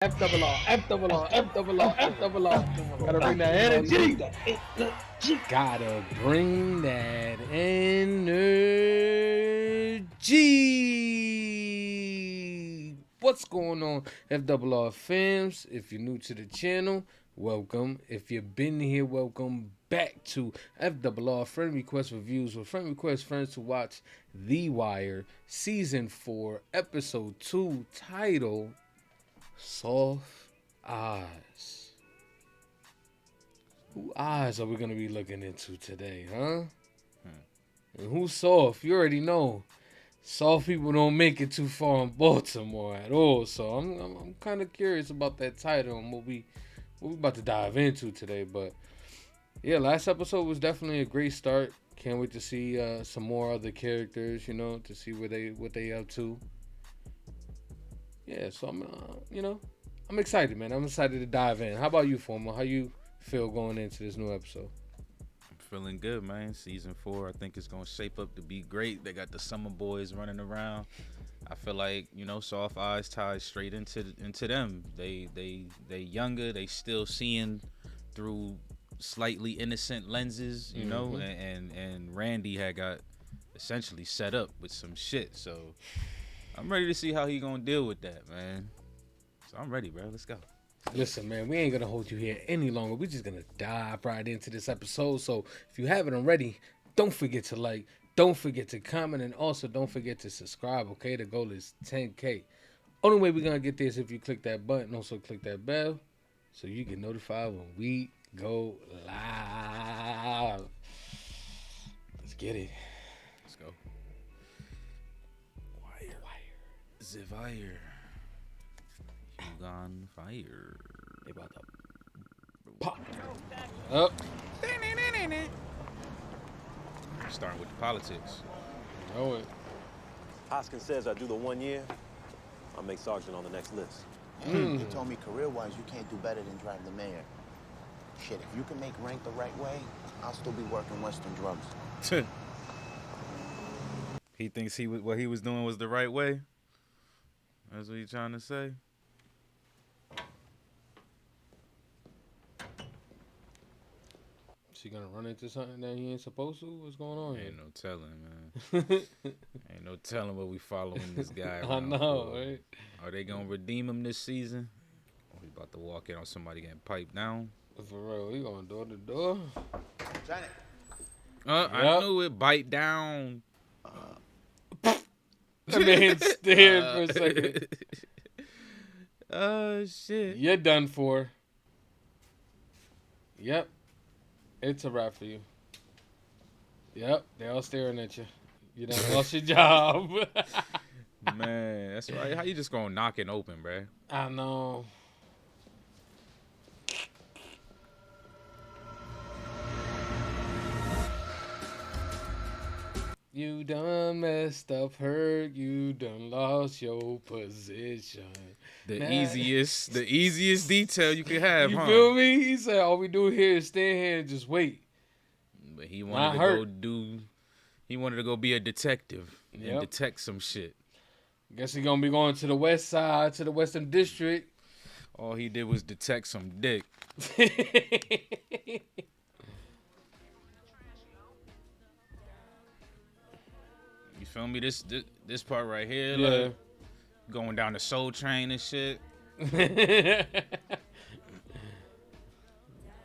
F double R, F double R, F double R, F double R. Gotta bring that energy. Gotta bring that energy. What's going on, F double R fams? If you're new to the channel, welcome. If you've been here, welcome back to F double R Friend Request Reviews with Friend Request Friends to watch The Wire Season 4, Episode 2, title Soft Eyes. Who eyes are we going to be looking into today, huh? And who's soft? You already know. Soft people don't make it too far in Baltimore at all. So I'm kind of curious about that title and what we about to dive into today. But yeah, last episode was definitely a great start. Can't wait to see some more other characters, to see what they up to. Yeah, so I'm excited, man. I'm excited to dive in. How about you, Formal? How you feel going into this new episode? I'm feeling good, man. Season 4, I think it's gonna shape up to be great. They got the summer boys running around. I feel like Soft Eyes ties straight into them. They younger. They still seeing through slightly innocent lenses, and Randy had got essentially set up with some shit. So I'm ready to see how he gonna deal with that, man. So I'm ready, bro. Let's go. Listen, man, we ain't gonna hold you here any longer. We're just gonna dive right into this episode. So if you haven't already, don't forget to like, don't forget to comment, and also don't forget to subscribe. Okay, the goal is 10K. Only way we're gonna get there is if you click that button. Also click that bell, so you get notified when we go live. Let's get it. Let's go. Wire. The wire. You on fire. They about to pop up. Starting with the politics. Know it. Hoskins says I do the 1 year, I'll make sergeant on the next list. They told me career-wise you can't do better than drive the mayor. Shit, if you can make rank the right way, I'll still be working Western drugs. He thinks what he was doing was the right way. That's what he's trying to say. She gonna run into something that he ain't supposed to? What's going on here? Ain't no telling, man. Ain't no telling what we following this guy. I know, right? Are they gonna redeem him this season? Or we about to walk in on somebody getting piped down? For real, we going door to door. Janet. I knew it. Bite down. The man stared for a second. Oh, shit. You're done for. Yep. It's a wrap for you. Yep. They all staring at you. You done lost your job. Man, that's right. How you just gonna knock it open, bruh? I know. You done messed up, hurt. You done lost your position. The Man. easiest detail you could have, You huh? feel me? He said, all we do here is stand here and just wait. But he wanted he wanted to go be a detective and detect some shit. Guess he gonna be going to the west side, to the Western District. All he did was detect some dick. You feel me? This part right here, Yeah. like, going down the Soul Train and shit.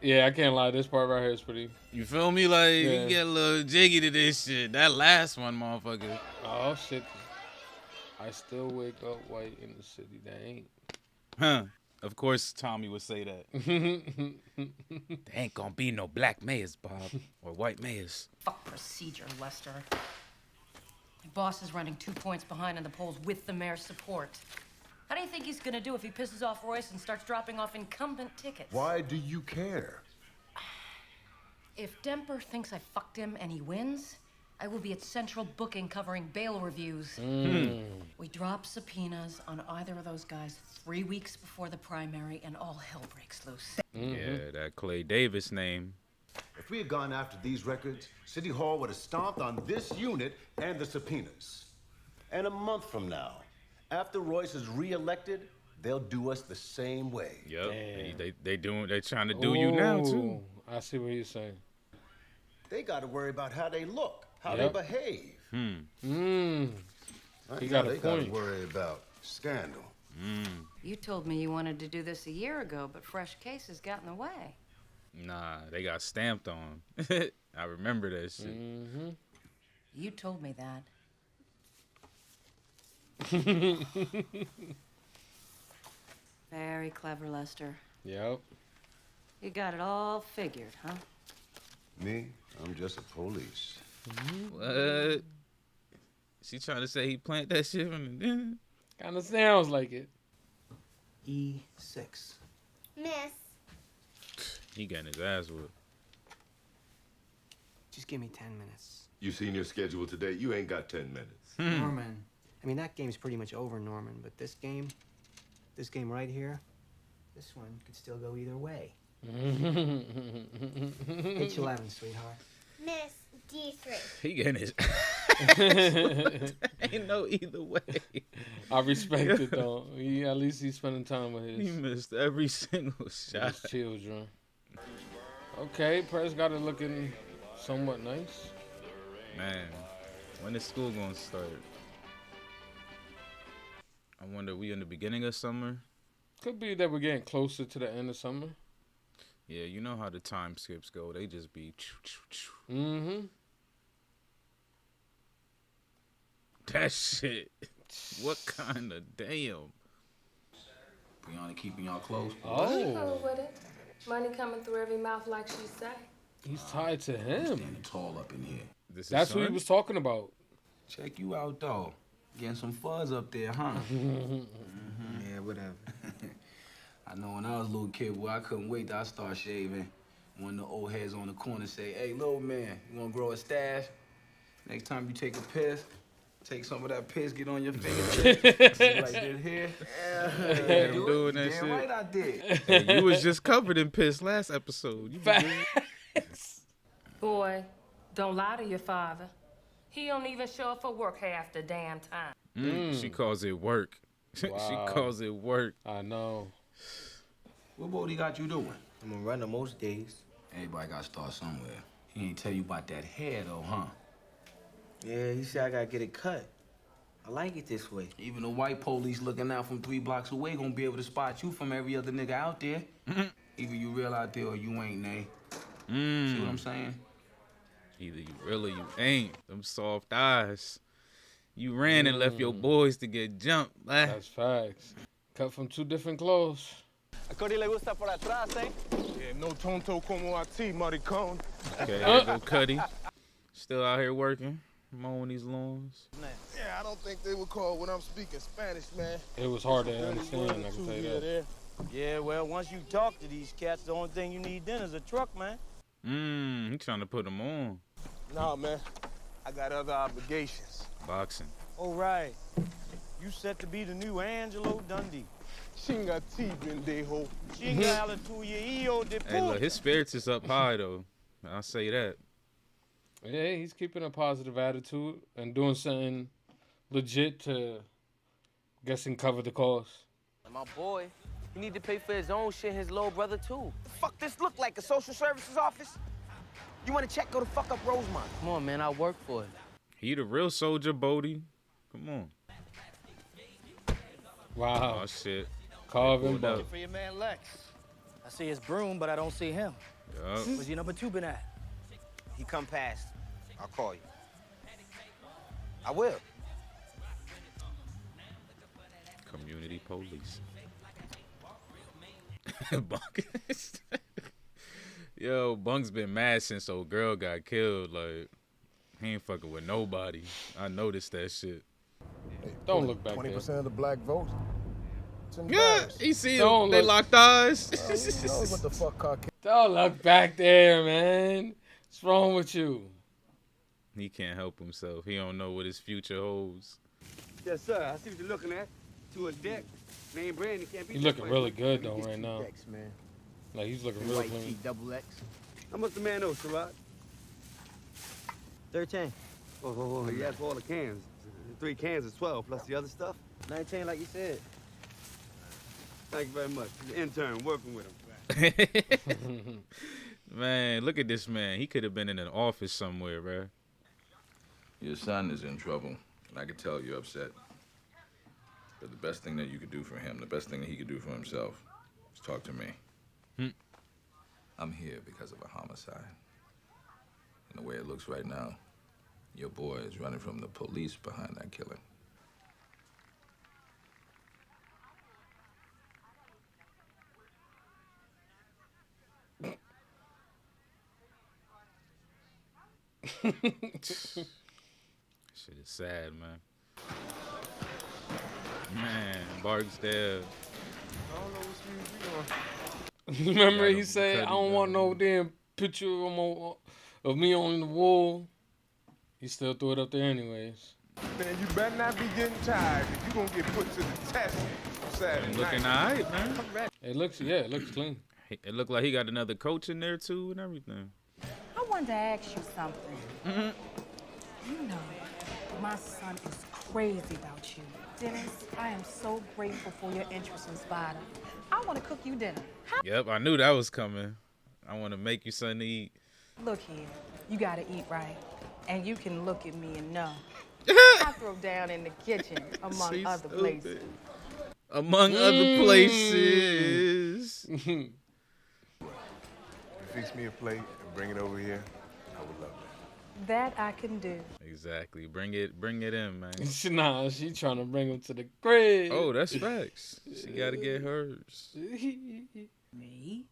Yeah, I can't lie. This part right here is pretty. You feel me? Like, Yeah. you get a little jiggy to this shit. That last one, motherfucker. Oh shit! I still wake up white in the city. That ain't. Huh. Of course, Tommy would say that. There ain't gonna be no black mayors, Bob, or white mayors. Fuck procedure, Lester. My boss is running 2 points behind in the polls with the mayor's support. How do you think he's gonna do if he pisses off Royce and starts dropping off incumbent tickets? Why do you care? If Demper thinks I fucked him and he wins, I will be at central booking covering bail reviews. We drop subpoenas on either of those guys 3 weeks before the primary and all hell breaks loose. Yeah, that Clay Davis name. If we had gone after these records, City Hall would have stomped on this unit and the subpoenas. And a month from now, after Royce is re-elected, they'll do us the same way. Yep. Damn. They trying to do you now too. Ooh, I see what you're saying. They got to worry about how they look, how Yep. they behave. He got a They got to point. worry about scandal. You told me you wanted to do this a year ago, but fresh cases got in the way. Nah, they got stamped on. I remember that shit. You told me that. Very clever, Lester. Yep. You got it all figured, huh? Me, I'm just a police. What? She trying to say he planted that shit from the Kind of sounds like it. E6. Miss. He getting his ass whooped. Just give me 10 minutes. You seen your schedule today? You ain't got 10 minutes. Norman. I mean, that game's pretty much over, Norman. But this game right here, this one could still go either way. H11, sweetheart. Miss D3. He getting his ain't no either way. I respect it though. At least he's spending time with He his missed every single shot. children. Okay, Press got it looking somewhat nice. Man, when is school gonna start? I wonder, we in the beginning of summer? Could be that we're getting closer to the end of summer. Yeah, you know how the time skips go. They just be that shit. What kind of damn? Brianna keeping y'all close. Oh, with it. Money coming through every mouth like she say. he's tied to him. Standing tall up in here. This is That's what he son? was talking about. Check you out, though. Getting some fuzz up there, huh? Yeah, whatever. I know when I was a little kid, boy, I couldn't wait till I start shaving. One of the old heads on the corner say, "Hey, little man, you wanna grow a stash? Next time you take a piss, take some of that piss, get on your fingertips." See like this here? Yeah, I'm doing that Damn shit. right I did. Hey, you was just covered in piss last episode. You been good? Boy, don't lie to your father. He don't even show up for work half the damn time. She calls it work. Wow. She calls it work. I know. What Bodie got you doing? I'm a runner most days. Everybody got to start somewhere. He ain't tell you about that hair, though, huh? Yeah, he said I gotta get it cut. I like it this way. Even the white police looking out from 3 blocks away gonna be able to spot you from every other nigga out there. Either you real out there or you ain't, Nay. See what I'm saying? Either you real or you ain't. Them soft eyes. You ran and left your boys to get jumped. Ah. That's facts. Cut from two different clothes. A Cody le gusta por atrás, eh? Yeah, no tonto como a ti, maricón. Okay, there go Cuddy. Still out here working, mowing these lawns. Yeah, I don't think they would call when I'm speaking Spanish, man. It was hard to understand, I can tell you that. Yeah, well, once you talk to these cats, the only thing you need then is a truck, man. He trying to put them on. Nah, man. I got other obligations. Boxing. Oh, right. You set to be the new Angelo Dundee. Chinga ti, pendejo. Chinga la tuya hijo de Hey, look, puta. his spirits is up high though. I'll say that. Yeah, he's keeping a positive attitude and doing something legit to, guessing, cover the cost. My boy, he need to pay for his own shit, his little brother, too. Fuck this look like a social services office? You want to check? Go to fuck up Rosemont. Come on, man, I work for it. He the real soldier, Bodie. Come on. Wow. Oh shit. Carving Pulled up. boat. For your man Lex. I see his broom, but I don't see him. Yup. Where's your number 2 been at? He come past. I'll call you. I will. Community police. Bunk. Yo, Bunk's been mad since old girl got killed. Like, he ain't fucking with nobody. I noticed that shit. Don't look back there. 20% of the black vote. It's Yeah, embarrassing. he see Don't him. They look- locked eyes. Who knows what the fuck Caucasian? Don't look back there, man. What's wrong with you? He can't help himself. He don't know what his future holds. Yes, sir. I see what you're looking at. To a deck. Name Brandon can't be. He's looking really good though right now. X, man. Like he's looking real White clean. T, double X. How much the man owe, Sherrod? 13. Oh, you asked for all the cans. 3 cans is 12 plus the other stuff. 19 like you said. Thank you very much. The intern working with him. Man, look at this man. He could have been in an office somewhere, bro. Your son is in trouble, and I can tell you're upset. But the best thing that you could do for him, the best thing that he could do for himself, is talk to me. I'm here because of a homicide. And the way it looks right now, your boy is running from the police behind that killing. Shit is sad, man. Man, Barksdale. Remember Got he him said, I Cuddy don't want gun. no damn picture of me on the wall. He still threw it up there anyways. Man, you better not be getting tired if you gonna get put to the test Saturday Looking night. alright, man. It looks clean. It looked like he got another coach in there too and everything. I wanted to ask you something. You know, my son is crazy about you. Dennis, I am so grateful for your interest in Spider. I want to cook you dinner. Yep, I knew that was coming. I want to make you something to eat. Look here, you got to eat right. And you can look at me and know. I throw down in the kitchen, among She's other stupid. places. Among other places. If you fix me a plate and bring it over here, I would love that. That I can do. Exactly. Bring it in, man. Nah, she trying to bring him to the grave. Oh, that's facts. She got to get hers. Me?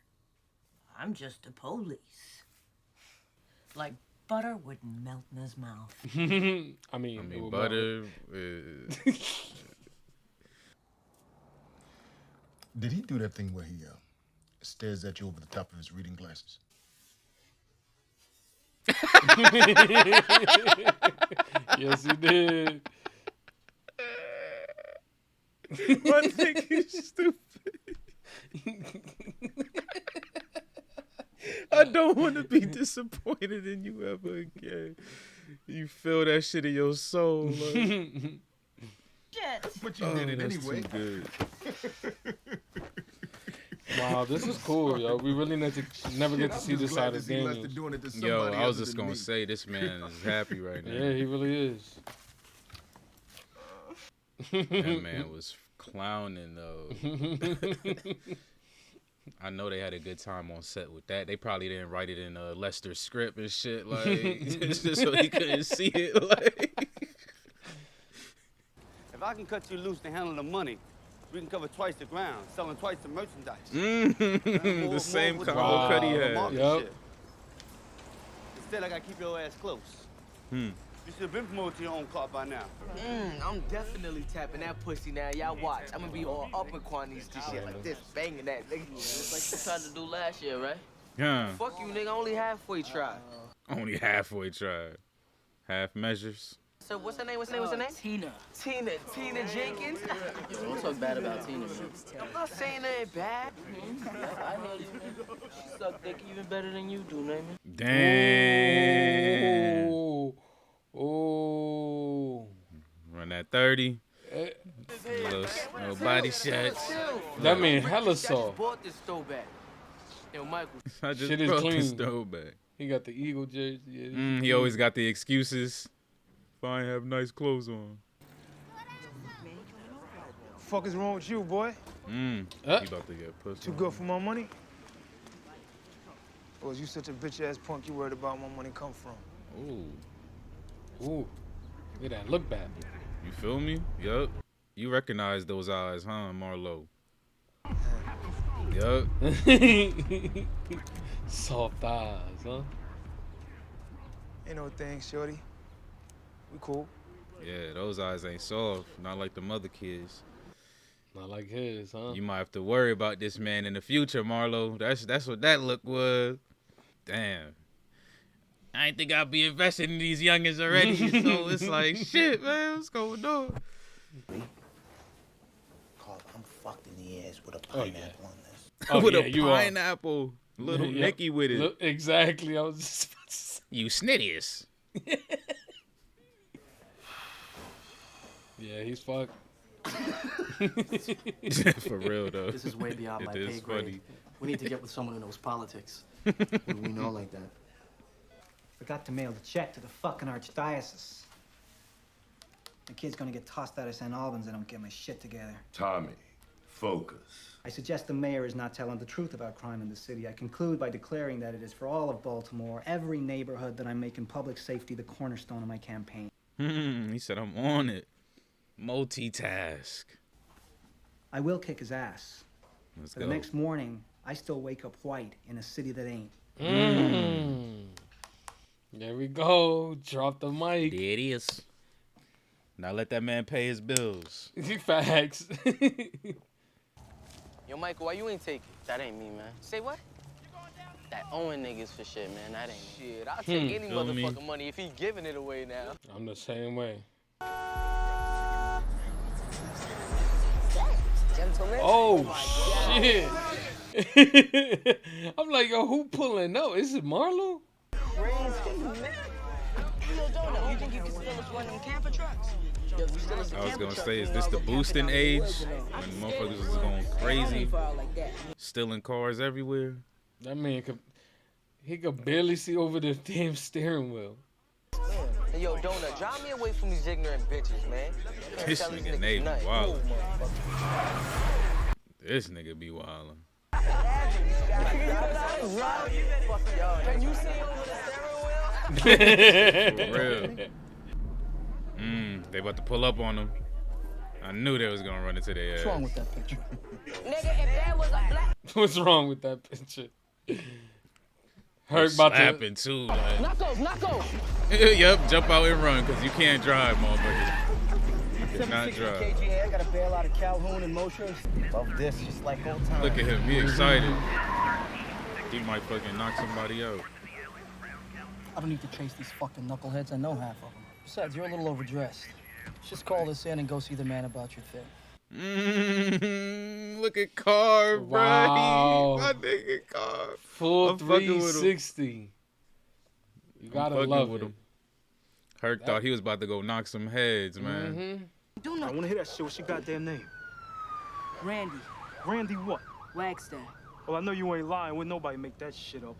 I'm just the police. Like butter wouldn't melt in his mouth. I mean butter. Did he do that thing where he stares at you over the top of his reading glasses? Yes, he did. I think he's stupid. I don't want to be disappointed in you ever again. You feel that shit in your soul. Like. But you did it anyway. Too good. Wow, this is cool, yo. We really never get to see this side of Daniels. Yo, I was just gonna say this man is happy right now. Yeah, he really is. That man was clowning though. I know they had a good time on set with that. They probably didn't write it in Lester's script and shit, like just so he couldn't see it. Like, If I can cut you loose to handle the money, we can cover twice the ground, selling twice the merchandise. the same combo cut he had. Yep. Instead, I gotta keep your ass close. You should have been promoted to your own car by now. I'm definitely tapping that pussy now. Y'all watch. I'm gonna be all up in quantities this shit like this, banging that, nigga. It's like you tried to do last year, right? Yeah. Fuck you, nigga. Only halfway tried. Only halfway tried. Half measures. So what's her name? What's her name? Tina. Tina Jenkins. Don't talk bad about Tina, man. I'm not saying that ain't bad. I heard you, man. She suck dick even better than you do, man. Damn. Oh. Run that 30. No body shots. That mean hella I just soft. bought this throwback. Yo, Michael. I just Shit is brought clean. this dough back. He got the Eagle jersey. Yeah, He always got the excuses. If I ain't have nice clothes on. Fuck is wrong with you, boy? He about to get pussy. Too good for my money? Or is you such a bitch-ass punk you worried about where my money come from? Ooh. Look at that. Look back. You feel me? Yup. You recognize those eyes, huh, Marlo? Yup. Soft eyes, huh? Ain't no thing, shorty. We cool. Yeah, those eyes ain't soft. Not like the mother kids. Not like his, huh? You might have to worry about this man in the future, Marlo. That's what that look was. Damn. I ain't think I'd be invested in these youngins already. So it's like, shit, man, what's going on? Carl, I'm fucked in the ass with a pineapple on this. With a you pineapple. Little Yeah. Nicky with it. Look, exactly. I was just about to say. You snittiest. Yeah, he's fucked. For real though. This is way beyond my It is pay grade. funny. We need to get with someone who knows politics. We know like that. Forgot to mail the check to the fucking archdiocese. The kid's gonna get tossed out of St. Albans. I don't get my shit together. Tommy, focus. I suggest the mayor is not telling the truth about crime in the city. I conclude by declaring that it is for all of Baltimore, every neighborhood, that I'm making public safety the cornerstone of my campaign. He said, I'm on it. Multitask. I will kick his ass. Let's But go. the next morning, I still wake up white in a city that ain't. There we go. Drop the mic. There it is. Now let that man pay his bills. Facts. Yo, Michael, why you ain't take it? That ain't me, man. Say what? That owing niggas for shit, man. That ain't me. Shit, I'll take any Feel me? motherfucking money if he giving it away now. I'm the same way. Gentlemen. Oh, shit. I'm like, yo, who pulling up? Is it Marlo? Yo, Donut, you think you can steal us one of them camper trucks? Yo, you steal us a I was camper gonna truck, say, is you this know, the I'll go boosting camper down the age? road, When motherfuckers was going crazy, like that. stealing cars everywhere? That man could barely see over the damn steering wheel. Hey, yo, Donut, drive me away from these ignorant bitches, man. This Tell these nigga niggas Navy nothing. wildin'. Move, motherfucker. This nigga be wildin'. Can you see over the steering wheel? For real. They about to pull up on him. I knew they was gonna run into their ass. What's wrong with that picture? Nigga, if there was a black... What's wrong with that picture? Hurt Hurt about slapping to... too, like. Knuckles! Yep, jump out and run, cause you can't drive, motherfucker. You cannot 760 drive. KGA, I gotta bail out of Calhoun and Mosher. Love this, just like old times. Look at him, he excited. He might fucking knock somebody out. I don't need to chase these fucking knuckleheads. I know half of them. Besides, you're a little overdressed. Just call this in and go see the man about your thing. Look at Carr, Wow. bro. My nigga Carr. Full I'm fucking with him. 360. You gotta fucking love with it. him. Herc thought he was about to go knock some heads, man. I want to hear that shit. What's your goddamn name? Randy. Randy what? Wagstaff. Well, I know you ain't lying. Would nobody make that shit up?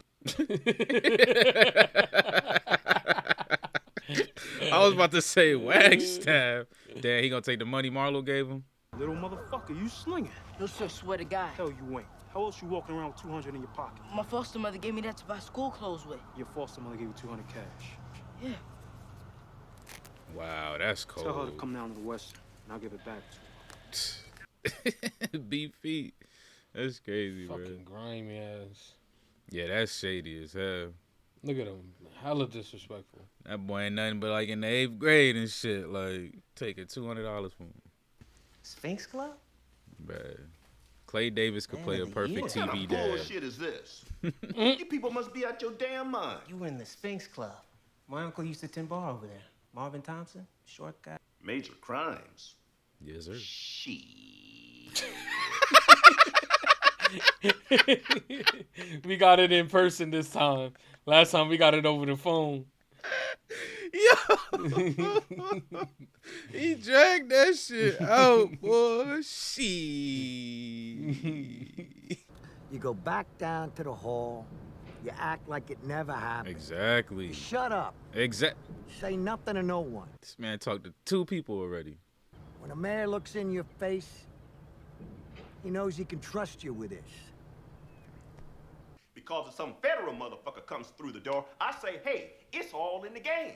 I was about to say Wagstaff. Damn, he gonna take the money Marlo gave him? Little motherfucker, you slinging. No, sir, swear to God. Hell, you ain't. How else you walking around with 200 in your pocket? My foster mother gave me that to buy school clothes with. Your foster mother gave you 200 cash. Yeah. Wow, that's cold. Tell her to come down to the Western, and I'll give it back to Beat feet. That's crazy, bro. Fucking grimy ass. Yeah, that's shady as hell. Look at him. Hella disrespectful. That boy ain't nothing but like in the 8th grade and shit. Like, taking $200 from him. Sphinx Club? Bad. Clay Davis could play a perfect What kind TV of dad. bullshit is this? You people must be out your damn mind. You were in the Sphinx Club. My uncle used to tend bar over there. Marvin Thompson, short guy. Major crimes. Yes, sir. We got it in person this time. Last time we got it over the phone. Yo, he dragged that shit out, boy. Shit. You go back down to the hall. You act like it never happened. Exactly. You shut up. Say nothing to no one. This man talked to 2 people already. When a mayor looks in your face, he knows he can trust you with this. Because if some federal motherfucker comes through the door, I say, hey, it's all in the game.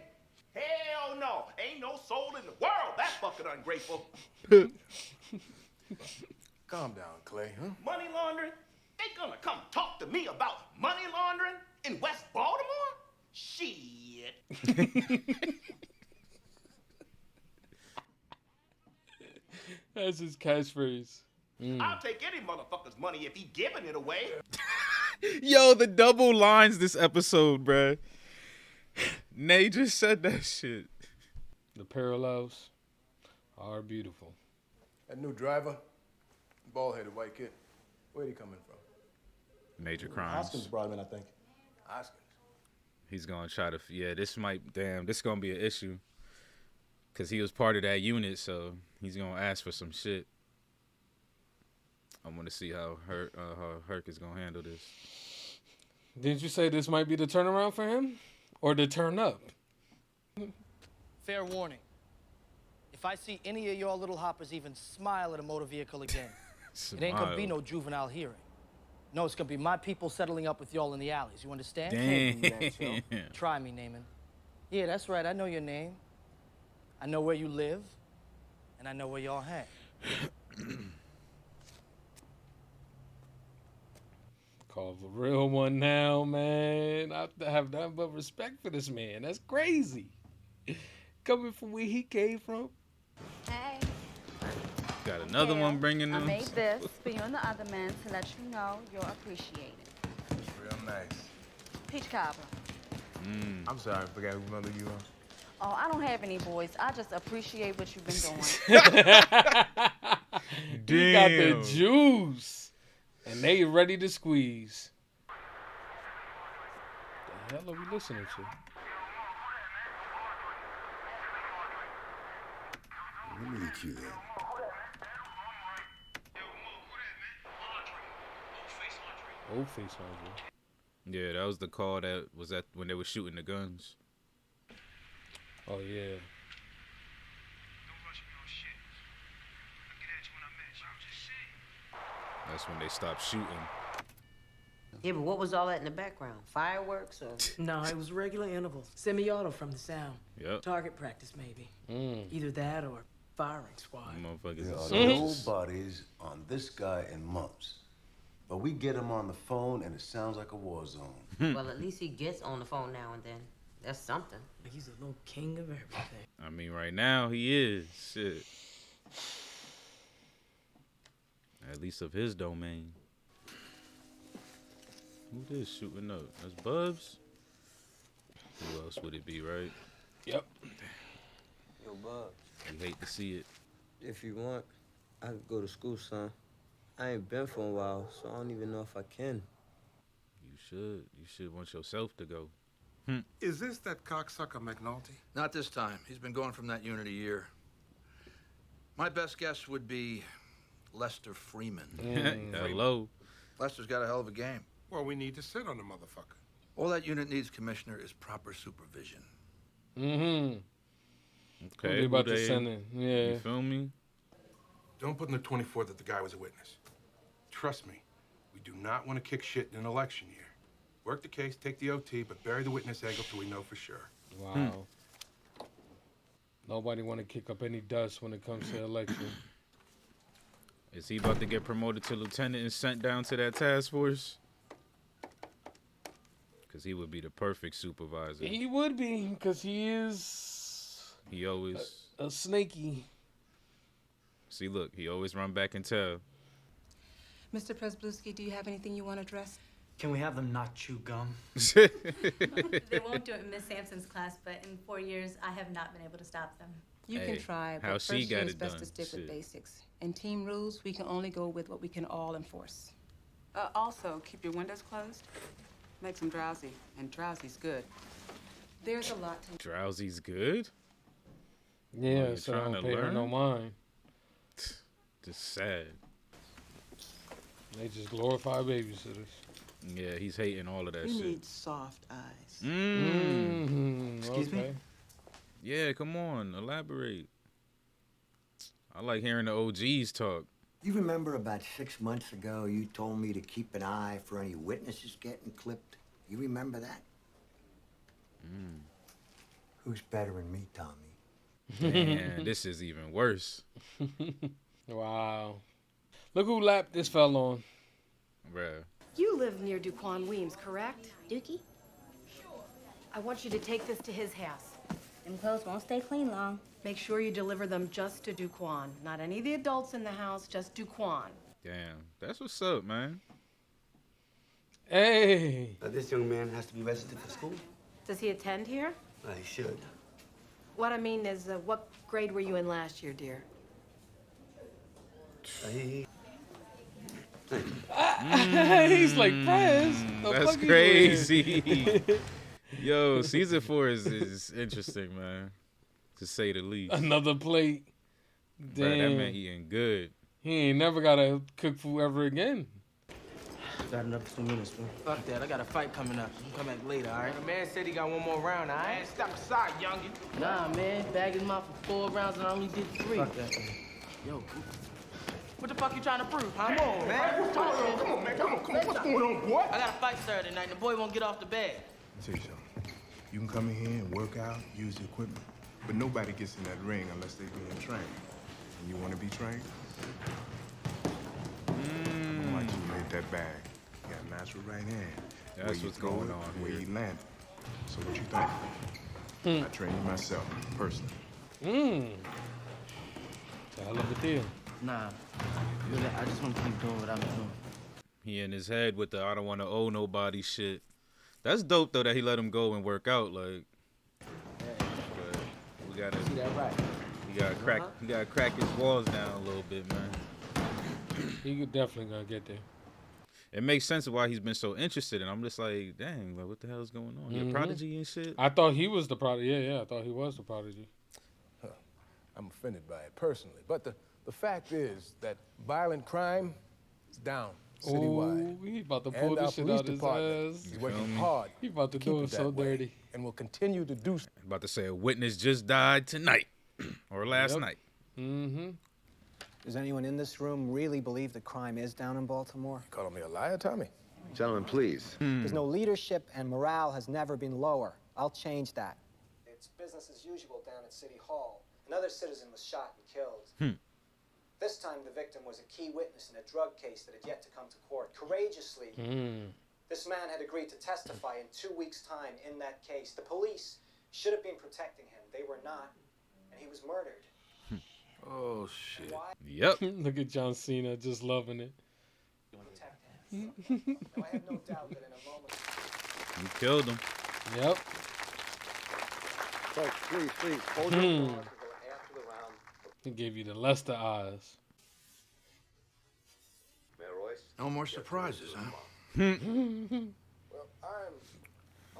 Hell no, ain't no soul in the world that fucking ungrateful. Calm down, Clay, huh? Money laundering? They gonna come talk to me about money laundering in West Baltimore? Shit. That's his catchphrase. I'll take any motherfucker's money if he giving it away. Yo, the double lines this episode, bruh. Nay just said that shit. The parallels are beautiful. That new driver, bald-headed white kid. Where'd he coming from? Major crimes. Hoskins brought him in, I think. Hoskins. He's gonna try to, this gonna be an issue. Because he was part of that unit, so he's going to ask for some shit. I want to see how Herc is going to handle this. Didn't you say this might be the turnaround for him? Or the turn up? Fair warning. If I see any of y'all little hoppers even smile at a motor vehicle again, it ain't gonna be no juvenile hearing. No, it's gonna be my people settling up with y'all in the alleys. You understand? Damn. Try me, Naaman. Yeah, that's right. I know your name. I know where you live. And I know where y'all hang. Call the real one now, man. I have nothing but respect for this man. That's crazy. Coming from where he came from. Hey. Got another one bringing I them. made this for you and the other men to let you know you're appreciated. It's real nice. Peach cobbler. I'm sorry, I forgot who mother you are. Oh, I don't have any boys. I just appreciate what you've been doing. He got the juice. And they ready to squeeze. The hell are we listening to? Let me get you there. Old face Andre. Yeah, that was the call that was at when they were shooting the guns. Oh, yeah. That's when they stopped shooting. Yeah, but what was all that in the background? Fireworks or? No, it was regular intervals. Semi-auto from the sound. Yep. Target practice, maybe. Either that or firing squad. There are no bodies on this guy in months. But we get him on the phone and it sounds like a war zone. Well, at least he gets on the phone now and then. That's something. He's a little king of everything. I mean, right now he is. Shit. At least of his domain. Who this shooting up? That's Bubs? Who else would it be, right? Yep. Yo, Bob. You hate to see it. If you want, I could go to school, son. I ain't been for a while, so I don't even know if I can. You should. You should want yourself to go. Is this that cocksucker McNulty? Not this time. He's been gone from that unit a year. My best guess would be Lester Freeman. Hello. Lester's got a hell of a game. Well, we need to sit on the motherfucker. All that unit needs, Commissioner, is proper supervision. Mm-hmm. Okay. What they about to send in. Yeah. You feel me? Don't put in the 24 that the guy was a witness. Trust me, we do not want to kick shit in an election year. Work the case, take the OT, but bury the witness angle till we know for sure. Wow. Nobody want to kick up any dust when it comes to election. Is he about to get promoted to lieutenant and sent down to that task force? Because he would be the perfect supervisor. He would be, because he is... He always... A snaky. See, look, he always run back and tell. Mr. Presbluski, do you have anything you want to address? Can we have them not chew gum? They won't do it in Miss Sampson's class, but in 4 years, I have not been able to stop them. You Hey, can try, how but she first got year is it best done, to stick with shit. basics. In team rules, we can only go with what we can all enforce. Also, keep your windows closed. Makes them drowsy, and drowsy's good. There's a lot to... Drowsy's good? Yeah, you so trying don't to pay her learn? no mind. Just sad. They just glorify babysitters. Yeah, he's hating all of that You shit. need soft eyes. Excuse me? Yeah, come on, elaborate. I like hearing the OGs talk. You remember about 6 months ago, you told me to keep an eye for any witnesses getting clipped? You remember that? Who's better than me, Tommy? Man, this is even worse. Wow. Look who lapped this fell on. Bruh. You live near Duquan Weems, correct? Dookie? I want you to take this to his house. Them clothes won't stay clean long. Make sure you deliver them just to Duquan. Not any of the adults in the house, just Duquan. Damn, that's what's up, man. Hey. This young man has to be registered for school? Does he attend here? He should. What I mean is, what grade were you in last year, dear? He's like, Prez. the That's fuck you crazy. Yo, season 4 is interesting, man. to say the least. Another plate. Bro, that man eating good. He ain't never gotta cook food ever again. Got another 2 minutes, man. Fuck that. I got a fight coming up. You can come back later, all right? The man said he got one more round, all right? Man, step aside, youngin'. Nah, man. Bagged him out for 4 rounds and I only did 3. Fuck that, man. Yo, what the fuck you trying to prove, huh? Come on, man. Come on, man. Come on. What's going on, boy? I got a fight Saturday night and the boy won't get off the bed. I'll tell you something. You can come in here and work out, use the equipment, but nobody gets in that ring unless they're being trained. And you want to be trained? I want you to make that bag. You got a natural right hand. That's what's going on where here. you landed. So what you think? I train you myself, personally. It's a hell of a deal. Nah, really, I just want to keep doing what I'm doing. He in his head with the I don't want to owe nobody shit. That's dope though that he let him go and work out. Like, but we gotta See that right? He gotta crack his walls down a little bit, man. He could definitely gonna get there. It makes sense of why he's been so interested, and I'm just like, dang, like, what the hell is going on? He a prodigy and shit. I thought he was the prodigy. Yeah, I thought he was the prodigy. I'm offended by it personally. But the fact is that violent crime is down citywide. Oh, he about to pull And our this shit police out his department ass. is working hard. He about to keep do it it so that way, dirty. and will continue to do so. About to say a witness just died tonight or last night. Does anyone in this room really believe the crime is down in Baltimore? You calling me a liar, Tommy? Gentlemen, please. There's no leadership, and morale has never been lower. I'll change that. It's business as usual down at City Hall. Another citizen was shot and killed. This time, the victim was a key witness in a drug case that had yet to come to court. Courageously, this man had agreed to testify in 2 weeks' time in that case. The police should have been protecting him. They were not, and he was murdered. Oh, shit. Yep. Look at John Cena just loving it. Now, I have no doubt that in a moment... You killed him. Yep. Folks, please, hold your applause until after the round. He gave you the Lester eyes. Mayor Royce? No more surprises, huh? Well, I'm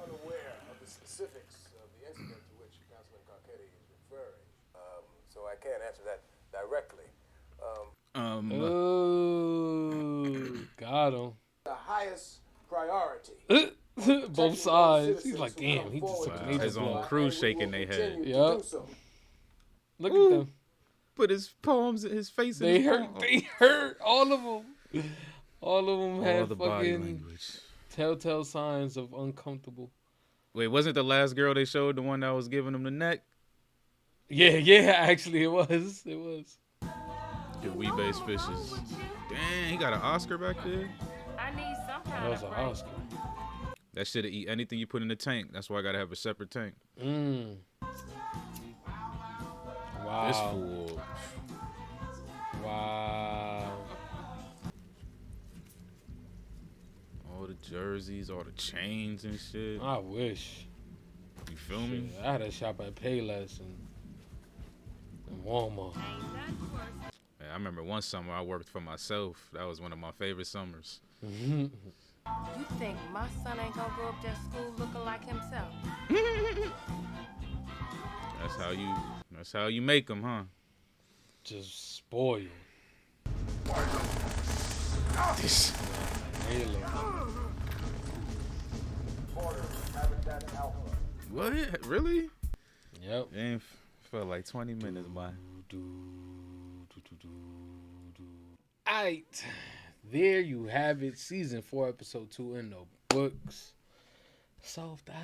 unaware of the specifics of the incident to which Councilman Carcetti is referring, so I can't answer that directly. Got him. The highest priority. Both sides. He's like, damn, he just took a major his own blow. crew shaking their head. Yep. Look at them. Put his palms, his face. They in his hurt. palms. They hurt. All of them. All of them had the body fucking language. telltale signs of uncomfortable. Wait, wasn't the last girl they showed the one that was giving him the neck? Yeah. Actually, it was. It was. The wee-based fishes. Dang, he got an Oscar back there. I need some That kind was of an break. Oscar. That shit'll eat anything you put in the tank. That's why I gotta have a separate tank. Wow. This fool. Wow. All the jerseys, all the chains and shit. I wish. You feel me? Shit, I had to shop at Payless and Walmart. Yeah, I remember one summer I worked for myself. That was one of my favorite summers. You think my son ain't gonna grow up at school looking like himself? That's how you make them, huh? Just spoiled. This. What? Really? Yep. Damn, felt like 20 minutes, boy. Alright, there you have it. Season 4, episode 2 in the books. Soft eyes.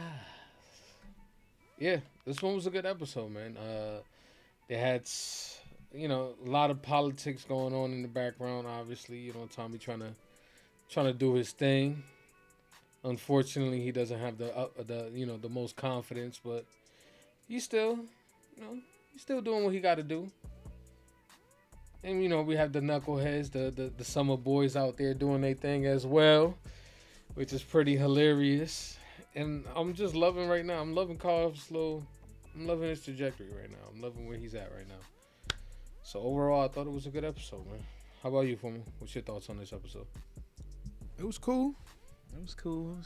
Yeah, this one was a good episode, man. They had, a lot of politics going on in the background. Obviously, Tommy trying to do his thing. Unfortunately, he doesn't have the most confidence, but he's still doing what he got to do. And, we have the knuckleheads, the summer boys out there doing their thing as well, which is pretty hilarious. And I'm just loving right now. I'm loving Carl's I'm loving his trajectory right now. I'm loving where he's at right now. So overall, I thought it was a good episode, man. How about you, Formal? What's your thoughts on this episode? It was cool. It was cool.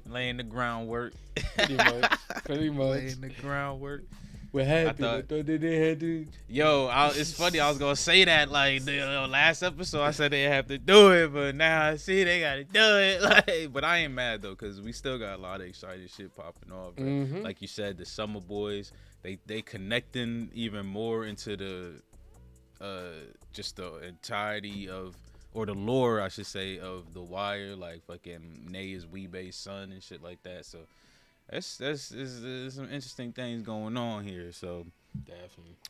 Laying the groundwork. Pretty much. Laying the groundwork. What happened? I thought they had to. Yo, it's funny. I was gonna say that like the last episode. I said they have to do it, but now I see they gotta do it. Like, but I ain't mad though, cause we still got a lot of exciting shit popping off. Mm-hmm. Like you said, the Summer Boys, they connecting even more into the just the entirety of, or the lore, I should say, of The Wire. Like fucking Nay is Weebay's son and shit like that. So. There's some interesting things going on here, so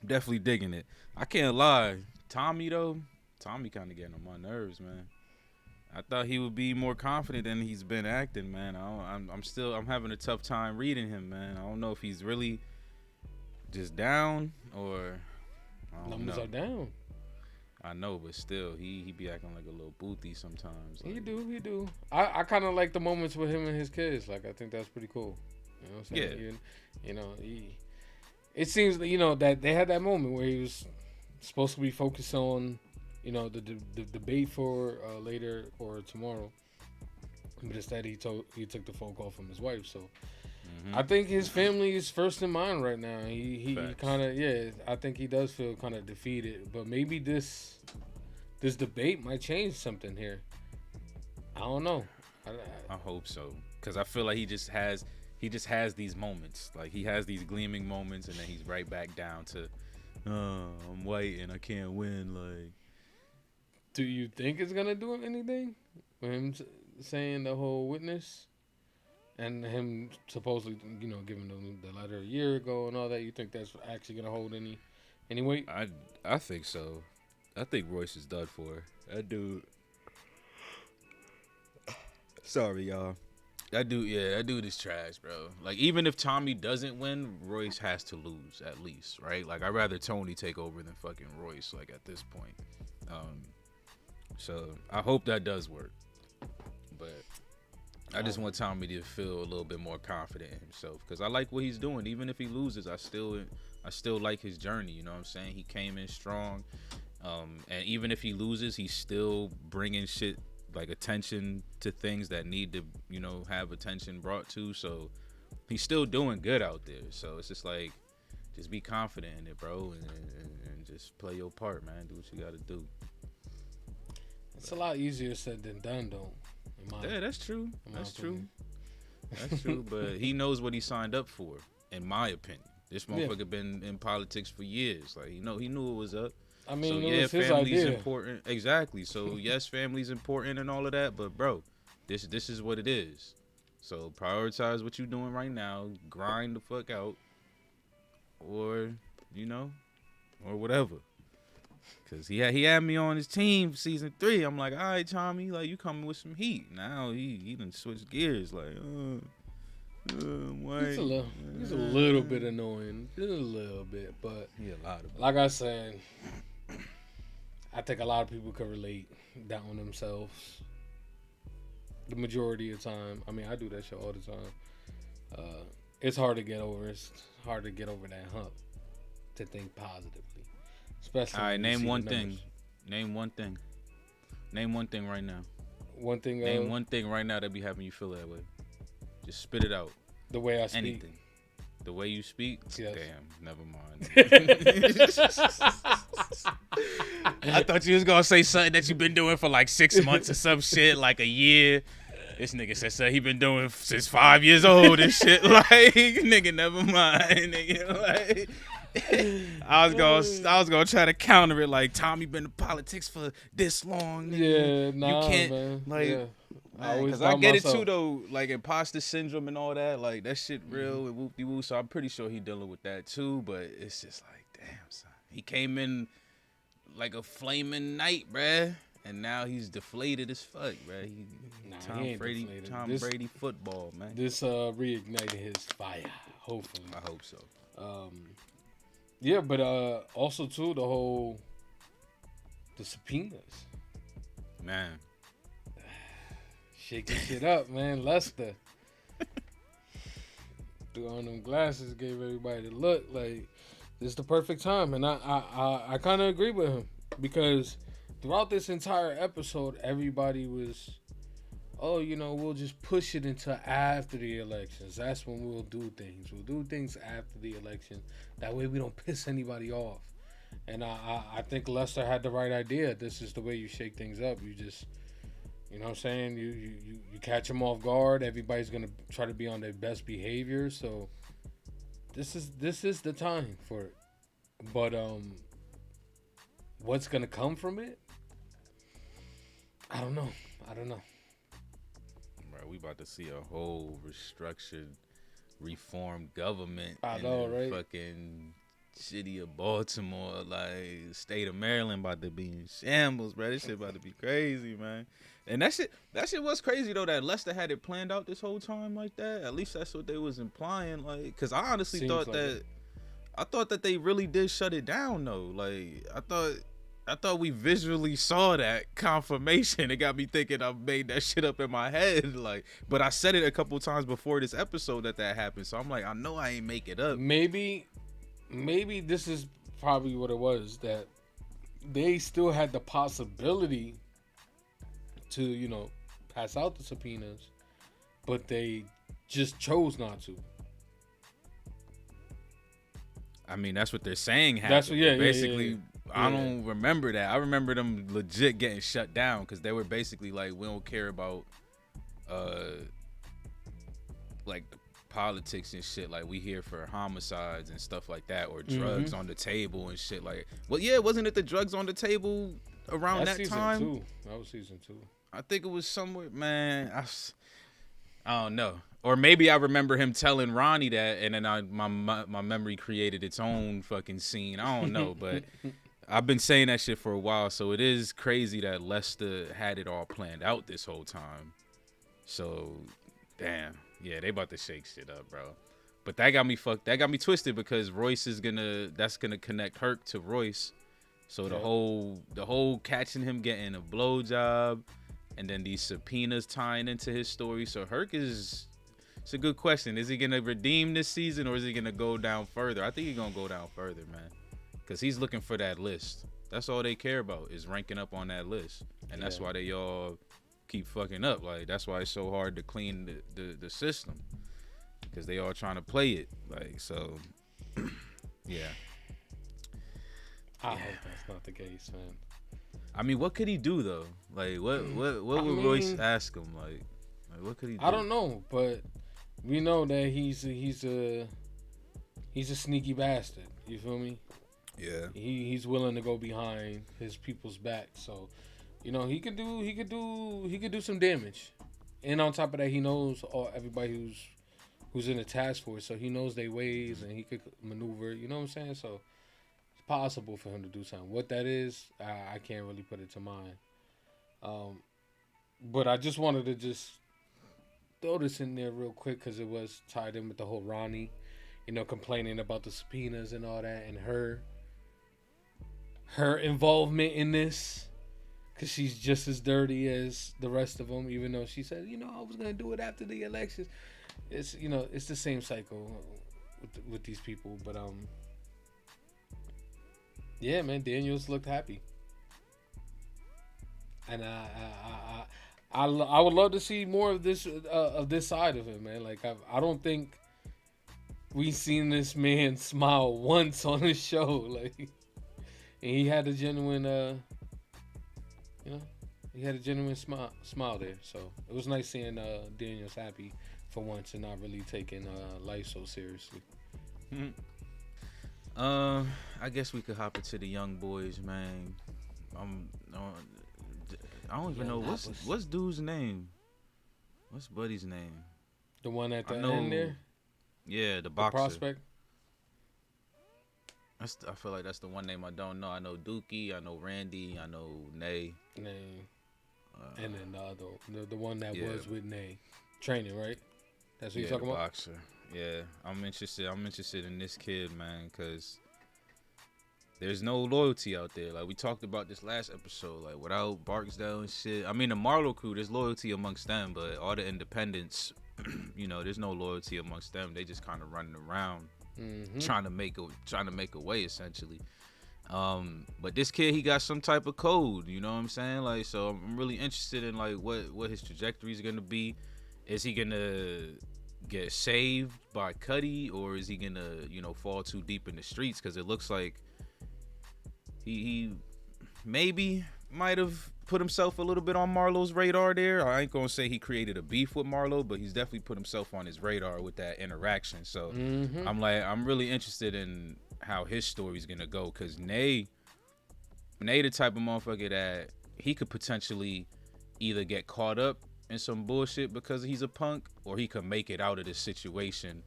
definitely digging it. I can't lie, Tommy kind of getting on my nerves, man. I thought he would be more confident than he's been acting, man. I'm having a tough time reading him, man. I don't know if he's really just down or I don't Numbers know. are down. I know, but still, he be acting like a little boothy sometimes. Like, He do. I kind of like the moments with him and his kids. Like, I think that's pretty cool. You know what I'm saying? Yeah. You know, it seems that, you know, that they had that moment where he was supposed to be focused on, you know, the debate for later or tomorrow. But instead, he took the phone call from his wife. So I think his family is first in mind right now. He kind of, I think he does feel kind of defeated. But maybe this debate might change something here. I don't know. I hope so, because I feel like he just has these moments. Like, he has these gleaming moments, and then he's right back down to, I'm white and I can't win. Like, do you think it's gonna do anything with him saying the whole witness and him supposedly, you know, giving them the letter a year ago and all that? You think that's actually gonna hold any weight? I think so. I think Royce is done for. That dude. Sorry, y'all. That dude is trash, bro. Like, even if Tommy doesn't win, Royce has to lose at least, right? Like, I'd rather Tony take over than fucking Royce, like, at this point. So I hope that does work. But I just want Tommy to feel a little bit more confident in himself, because I like what he's doing. Even if he loses, I still like his journey. You know what I'm saying? He came in strong, and even if he loses, he's still bringing shit, like, attention to things that need to, you know, have attention brought to. So he's still doing good out there. So it's just like, just be confident in it, bro, and just play your part, man. Do what you got to do. It's a lot easier said than done, though. Yeah, that's true. That's true. But he knows what he signed up for, in my opinion. This motherfucker been in politics for years. Like, he knew it was up. I mean, so, it was his family's idea. important. Exactly. So yes, family's important and all of that, but bro, this is what it is. So prioritize what you're doing right now. Grind the fuck out, or or whatever. Cause he had me on his team for season 3. I'm like, all right, Tommy, like, you coming with some heat. Now he done switched gears. Like, He's a little bit annoying, just a little bit, but a lot of. Like I said, I think a lot of people can relate that on themselves. The majority of the time, I mean, I do that shit all the time. It's hard to get over. It's hard to get over that hump to think positively. Especially. All right, name one thing. Name one thing. Name one thing right now. One thing. Name one thing right now that be having you feel that way. Just spit it out. The way I speak. Anything. The way you speak? Yes. Damn, never mind. I thought you was gonna say something that you've been doing for like 6 months or some shit, like a year. This nigga said something he been doing since 5 years old and shit. Like, nigga, never mind. Nigga, like, I was gonna try to counter it, like, Tommy been in politics for this long. Nigga. Yeah, nah, you can't, man. like. Yeah. Because I get it too, though, like imposter syndrome and all that, like that shit real and whoop-de-woo. So I'm pretty sure he dealing with that too. But it's just like, damn, son, he came in like a flaming knight, bruh, and now he's deflated as fuck, bruh. Tom Brady football, man. This reignited his fire. Hopefully, I hope so. Yeah, but also too the subpoenas, man. Shaking shit up, man. Lester threw on them glasses, gave everybody the look. Like, this is the perfect time, and I kind of agree with him, because throughout this entire episode, everybody was oh, we'll just push it into after the elections. That's when we'll do things. We'll do things after the election. That way we don't piss anybody off. And I think Lester had the right idea. This is the way you shake things up. You just, you know what I'm saying? You catch them off guard. Everybody's going to try to be on their best behavior. So this is the time for it. But what's going to come from it? I don't know. Right, we about to see a whole restructured, reformed government. I know, right? Fucking city of Baltimore, like state of Maryland, about to be in shambles, bro. This shit about to be crazy, man. And that shit was crazy though. That Lester had it planned out this whole time like that. At least that's what they was implying. Like, cause I honestly Seems like I thought that they really did shut it down though. Like, I thought we visually saw that confirmation. It got me thinking I made that shit up in my head. Like, but I said it a couple times before this episode that happened. So I'm like, I know I ain't make it up. Maybe this is probably what it was, that they still had the possibility to, pass out the subpoenas, but they just chose not to. I mean, that's what they're saying happened. That's what, basically. Yeah. I don't remember that. I remember them legit getting shut down because they were basically like, we don't care about like the politics and shit. Like, we here for homicides and stuff like that, or drugs on the table and shit. Like, well, yeah, wasn't it the drugs on the table around that time? Season 2. That was season 2. I think it was somewhere, man. I don't know. Or maybe I remember him telling Ronnie that, and then my memory created its own fucking scene. I don't know, but I've been saying that shit for a while, so it is crazy that Lester had it all planned out this whole time. So, damn. Yeah, they about to shake shit up, bro. But that got me twisted because Royce that's gonna connect Herc to Royce. So the whole catching him getting a blowjob, and then these subpoenas tying into his story. So Herc it's a good question. Is he gonna redeem this season, or is he gonna go down further? I think he's gonna go down further, man. Because he's looking for that list. That's all they care about, is ranking up on that list. And that's why they all keep fucking up. Like, that's why it's so hard to clean the system. Because they all trying to play it. Like, so, yeah. I hope that's not the case, man. I mean, what could he do, though? Like, what would Royce ask him? Like, what could he do? I don't know, but we know that he's a sneaky bastard. You feel me? Yeah. He's willing to go behind his people's back. So, he could do some damage. And on top of that, he knows everybody who's in the task force, so he knows their ways and he could maneuver. You know what I'm saying? So it's possible for him to do something. What that is, I can't really put it to mind. But I just wanted to just throw this in there real quick because it was tied in with the whole Ronnie, complaining about the subpoenas and all that, and her involvement in this, because she's just as dirty as the rest of them, even though she said, I was going to do it after the elections. It's, it's the same cycle with these people. But, yeah, man, Daniels looked happy. And I would love to see more of this side of him, man. Like, I don't think we've seen this man smile once on his show. Like, and he had a genuine, smile there. So it was nice seeing Daniels happy for once and not really taking life so seriously. I guess we could hop into the young boys, man. I don't even know what's dude's name. What's Buddy's name? The one at the end there. Yeah, the boxer. The prospect. I feel like that's the one name I don't know. I know Dookie, I know Randy, I know Nay. And then the one that was with Nay, training, right? That's what you're talking about. Boxer. Yeah, I'm interested in this kid, man, because there's no loyalty out there. Like we talked about this last episode, like without Barksdale and shit. I mean, the Marlowe crew, there's loyalty amongst them, but all the independents, there's no loyalty amongst them. They just kind of running around, trying to make a way, essentially. But this kid, he got some type of code, you know what I'm saying? Like, so I'm really interested in like what his trajectory is gonna be. Is he gonna get saved by Cuddy, or is he gonna, fall too deep in the streets? Because it looks like he maybe might have put himself a little bit on Marlo's radar there. I ain't gonna say he created a beef with Marlo, but he's definitely put himself on his radar with that interaction. So I'm really interested in how his story's gonna go, because Nay the type of motherfucker that he could potentially either get caught up in some bullshit because he's a punk, or he could make it out of this situation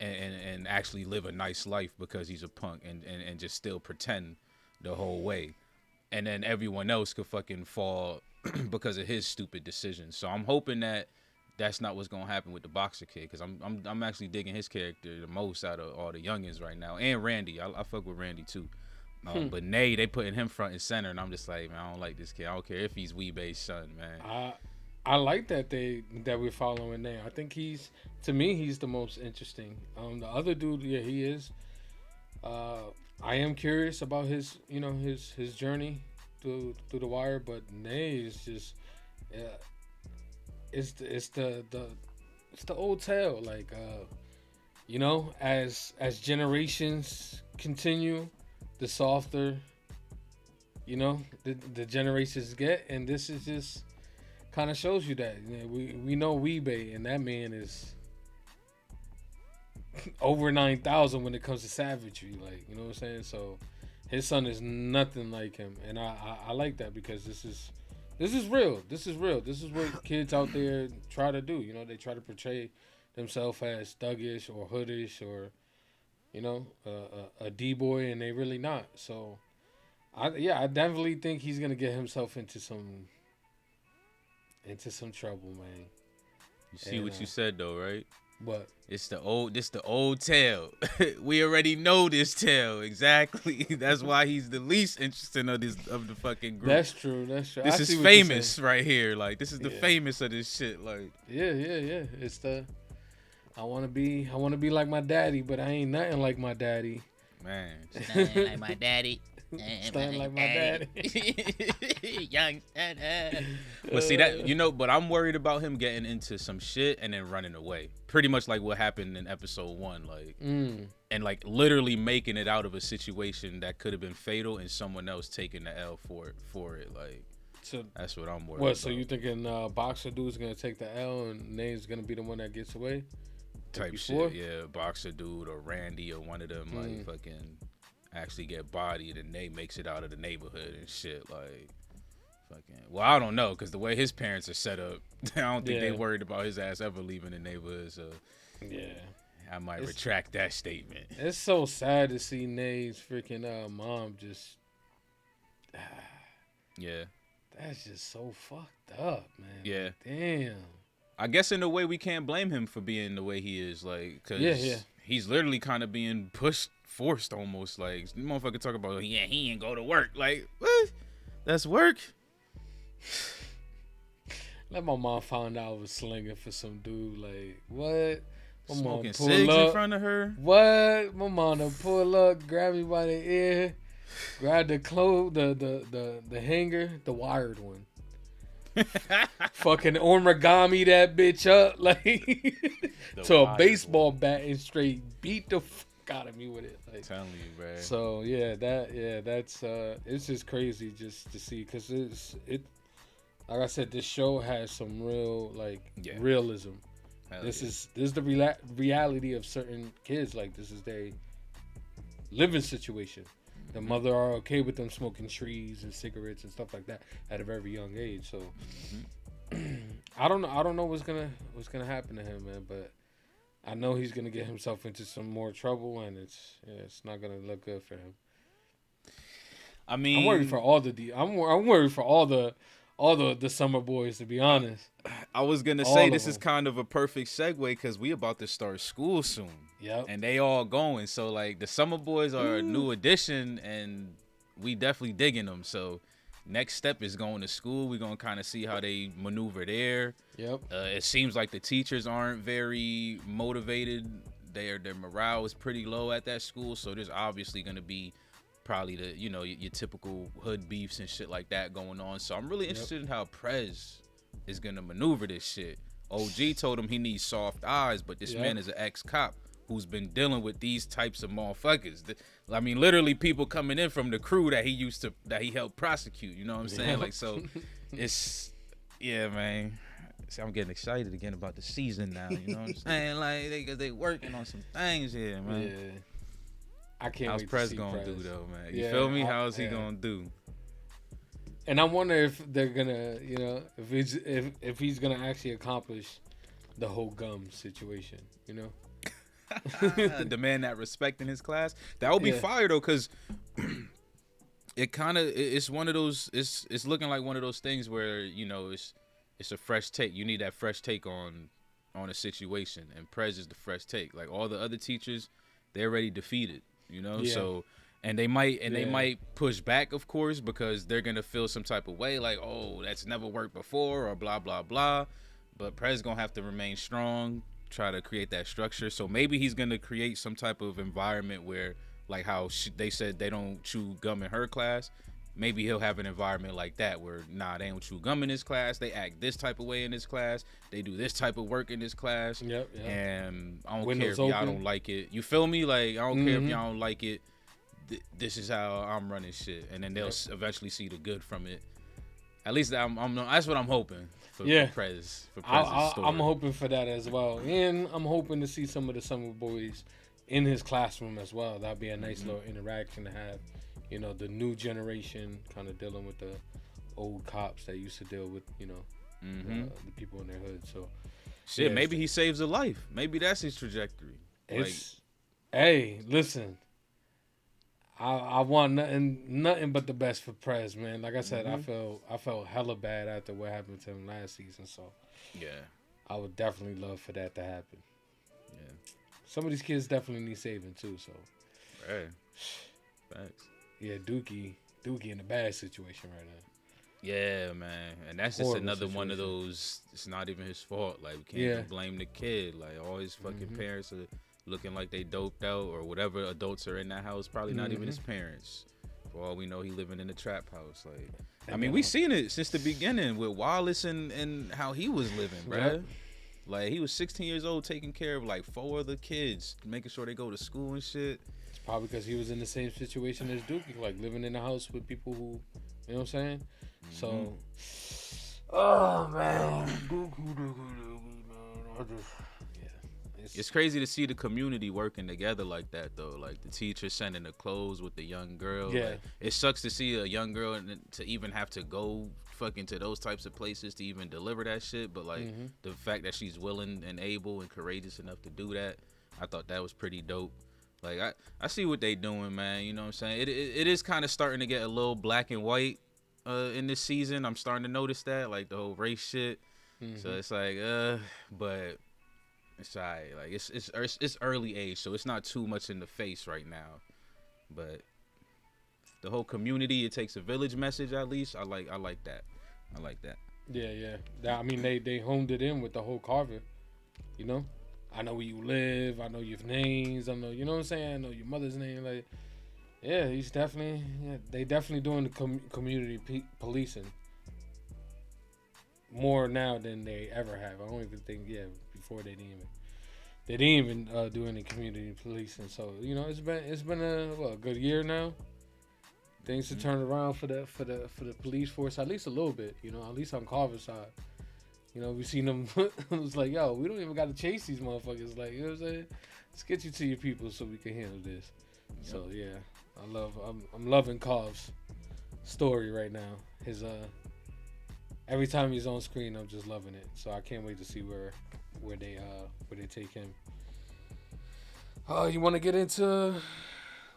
and actually live a nice life because he's a punk and just still pretend the whole way. And then everyone else could fucking fall because of his stupid decisions. So I'm hoping that that's not what's gonna happen with the boxer kid, because I'm actually digging his character the most out of all the youngins right now. And Randy, I fuck with Randy too. But Nay, they putting him front and center, and I'm just like, man, I don't like this kid. I don't care if he's Weebay's son, man. I like that we're following Nay. I think to me he's the most interesting. The other dude, yeah, he is. I am curious about his journey through the wire, but Nay is just, it's the old tale. Like, as generations continue, the softer, the generations get, and this is just kind of shows you that. We know Weebay, and that man is over 9,000 when it comes to savagery, like, you know what I'm saying? So his son is nothing like him, and I like that, because this is real. This is what kids out there try to do. They try to portray themselves as thuggish or hoodish or a D-boy, and they really not. So I definitely think he's gonna get himself into some trouble, man. You see what you said though, right? What? This the old tale. We already know this tale exactly. That's why he's the least interesting of the fucking group. That's true. This is famous right here. Like, this is the famous of this shit. Like, yeah. It's I wanna be like my daddy, but I ain't nothing like my daddy. Man, nothing like my daddy. Stunning like my daddy. Young. But see that, but I'm worried about him getting into some shit and then running away. Pretty much like what happened in episode 1, like, and like literally making it out of a situation that could have been fatal, and someone else taking the L for it. Like, so that's what I'm worried about. So you thinking boxer dude's gonna take the L and Name's gonna be the one that gets away? Type shit, yeah. Boxer dude or Randy or one of them like fucking actually get bodied, and Nate makes it out of the neighborhood and shit. Like, fucking, well, I don't know, because the way his parents are set up, I don't think they worried about his ass ever leaving the neighborhood. So yeah, I might retract that statement. It's so sad to see Nate's freaking mom just yeah, that's just so fucked up, man. Yeah, like, damn. I guess in a way we can't blame him for being the way he is, like, because he's literally kind of being forced almost. Like, the motherfucker talk about, he ain't go to work. Like, what? That's work? Like, my mom found out I was slinging for some dude. Like, what? My Smoking mom cigs up in front of her? What? My mom to pull up, grab me by the ear, grab the clothes, the hanger, the wired one. Fucking origami that bitch up like to a baseball bat and straight beat the fuck out of me with it. Like, telling you, bro. So that's it's just crazy just to see, because it like I said, this show has some real realism. This is the reality of certain kids. Like, this is their living situation. The mother are okay with them smoking trees and cigarettes and stuff like that at a very young age. So I don't know what's gonna happen to him, man. But I know he's gonna get himself into some more trouble, and it's not gonna look good for him. I mean, I'm worried for I'm worried for all the summer boys, to be honest. I was gonna say this is kind of a perfect segue, because we about to start school soon. Yep. And they all going. So, like, the summer boys are a new addition, and we definitely digging them. So next step is going to school. We're gonna kind of see how they maneuver there. Yep. It seems like the teachers aren't very motivated. Their morale is pretty low at that school. So there's obviously gonna be probably the your typical hood beefs and shit like that going on. So I'm really interested in how Prez is gonna maneuver this shit. OG told him he needs soft eyes, but this man is an ex-cop who's been dealing with these types of motherfuckers. I mean, literally people coming in from the crew that he helped prosecute. You know what I'm saying? Like, so it's man. See, I'm getting excited again about the season now. You know what I'm saying? Like they working on some things here, man. Yeah. I can't How's wait Prez to see gonna Prez. do though, man? You feel me? How's he gonna do? And I wonder if they're gonna, if he's gonna actually accomplish the whole gum situation, Demand that respect in his class. That would be fire though, cause it's one of those. It's looking like one of those things where it's a fresh take. You need that fresh take on a situation, and Prez is the fresh take. Like all the other teachers, they're already defeated. So and they might push back, of course, because they're gonna feel some type of way, like, oh, that's never worked before, or blah blah blah. But Prez gonna have to remain strong, try to create that structure. So maybe he's gonna create some type of environment where, like how they said they don't chew gum in her class. Maybe he'll have an environment like that where they don't chew gum in this class. They act this type of way in this class. They do this type of work in this class. Yep. And I don't Windows care if y'all open. don't like it. You feel me? Like, I don't care if y'all don't like it. This is how I'm running shit. And then they'll eventually see the good from it. At least that's what I'm hoping for Prez. For Prez's story. I'm hoping for that as well. And I'm hoping to see some of the summer boys in his classroom as well. That'd be a nice little interaction to have. The new generation kind of dealing with the old cops that used to deal with, the people in their hood. So, shit, maybe he saves a life. Maybe that's his trajectory. Hey, listen, I want nothing but the best for Prez, man. Like I said, I felt hella bad after what happened to him last season. So, I would definitely love for that to happen. Yeah, some of these kids definitely need saving too. So, right, thanks. Yeah, Dookie in a bad situation right now. Yeah, man, and that's just another one of those. It's not even his fault. Like, we can't even blame the kid. Like, all his fucking parents are looking like they doped out, or whatever adults are in that house. Probably not even his parents. For all we know, he living in a trap house. Like, I mean, we seen it since the beginning with Wallace and how he was living, bro. Yep. Like, he was 16 years old, taking care of like 4 other kids, making sure they go to school and shit. Probably because he was in the same situation as Dookie, like living in a house with people who, you know what I'm saying? So, oh man, it's crazy to see the community working together like that, though. Like the teacher sending the clothes with the young girl. Yeah. Like, it sucks to see a young girl and to even have to go fucking to those types of places to even deliver that shit. But like the fact that she's willing and able and courageous enough to do that, I thought that was pretty dope. Like, I see what they doing, man. You know what I'm saying? It is kind of starting to get a little black and white in this season. I'm starting to notice that, like the whole race shit. So it's like, but it's alright. Like, it's early age, so it's not too much in the face right now. But the whole community, it takes a village message at least. I like that. I like that. Yeah. I mean, they honed it in with the whole Carver. I know where you live. I know your names. I know, you know what I'm saying? I know your mother's name. Like, yeah, they definitely doing the community policing more now than they ever have. I don't even think, before they didn't even do any community policing. So, it's been a good year now. Things to turn around for the police force, at least a little bit, at least on Carver's side. We seen them. It was like, yo, we don't even got to chase these motherfuckers. Like, you know what I'm saying? Let's get you to your people so we can handle this. Yep. So yeah, I'm loving Carv's story right now. His every time he's on screen, I'm just loving it. So I can't wait to see where they take him. You want to get into?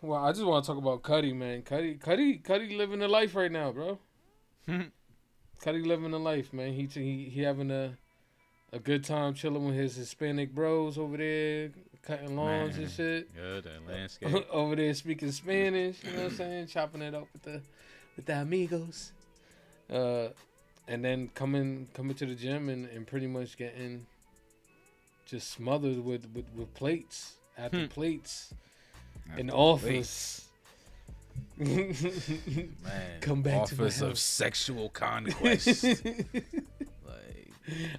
Well, I just want to talk about Cuddy, man. Cuddy living the life right now, bro. Cuddy living the life, man. He having a good time chilling with his Hispanic bros over there, cutting lawns and shit. Yeah, that landscape. Over there speaking Spanish, you know what I'm saying? Chopping it up with the amigos. And then coming to the gym and pretty much getting just smothered with plates after plates in the office. Man, Come back to my offers of house. sexual conquest. Like,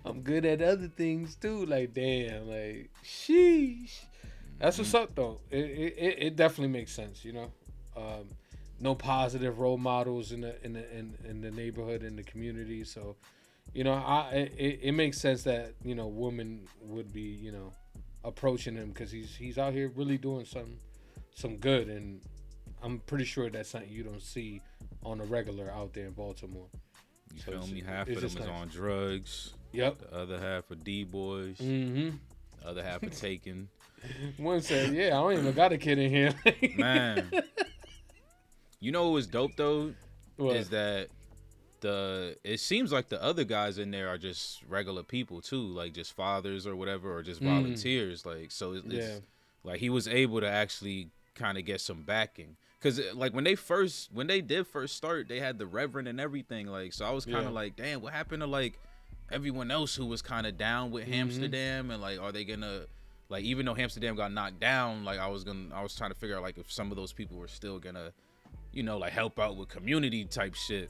I'm good at other things too. Like, damn, like, sheesh. That's what's up though. It definitely makes sense, you know. No positive role models in the neighborhood, in the community. So, you know, it makes sense that, you know, women would be, you know, approaching him because he's out here really doing some good, and I'm pretty sure that's something you don't see on a regular out there in Baltimore. you So feel it's- me? Half it's of them just is nice. on drugs. Yep. The other half are D-boys. Mm-hmm. The other half are taken. One said, "Yeah, I don't even got a kid in here." Man, you know what was dope though? What? Is that it seems like the other guys in there are just regular people too, like just fathers or whatever, or just volunteers. Like, so it's Yeah. like he was able to actually kind of get some backing. Cause like when they did first start, they had the Reverend and everything. Like, so I was kind of like, damn, what happened to like everyone else who was kind of down with Amsterdam, and like, are they gonna like, even though Amsterdam got knocked down, like I was trying to figure out like if some of those people were still gonna, you know, like help out with community type shit.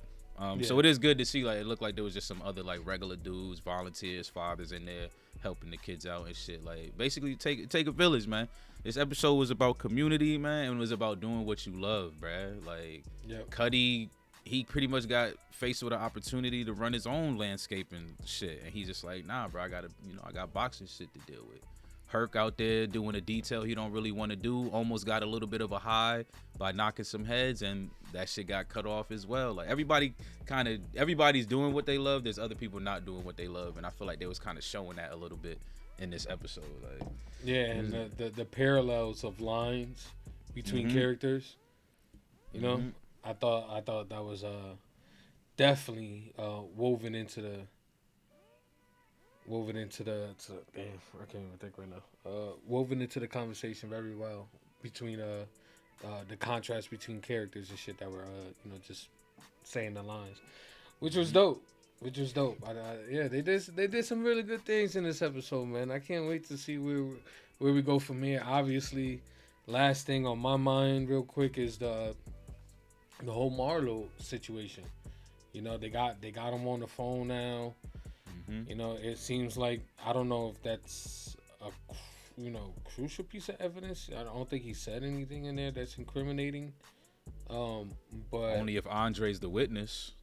So it is good to see, like, it looked like there was just some other like regular dudes, volunteers, fathers in there helping the kids out and shit. Like, basically take a village, man. This episode was about community, man, and it was about doing what you love, bruh. Like, Cuddy, he pretty much got faced with an opportunity to run his own landscaping shit, and he's just like, nah, bro, I got boxing shit to deal with. Herc out there doing a detail he don't really want to do, almost got a little bit of a high by knocking some heads, and that shit got cut off as well. Like, everybody's doing what they love. There's other people not doing what they love, and I feel like they was kind of showing that a little bit in this episode. Like, yeah, and the parallels of lines between characters, you know, I thought that was definitely woven into the damn, I can't even think right now. Woven into the conversation very well between the contrast between characters and shit that were you know, just saying the lines, which was dope. Yeah, they did some really good things in this episode, man. I can't wait to see where we go from here. Obviously, last thing on my mind real quick is the whole Marlo situation. You know, they got him on the phone now. You know, it seems like, I don't know if that's a, you know, crucial piece of evidence. I don't think he said anything in there that's incriminating. But only if Andre's the witness.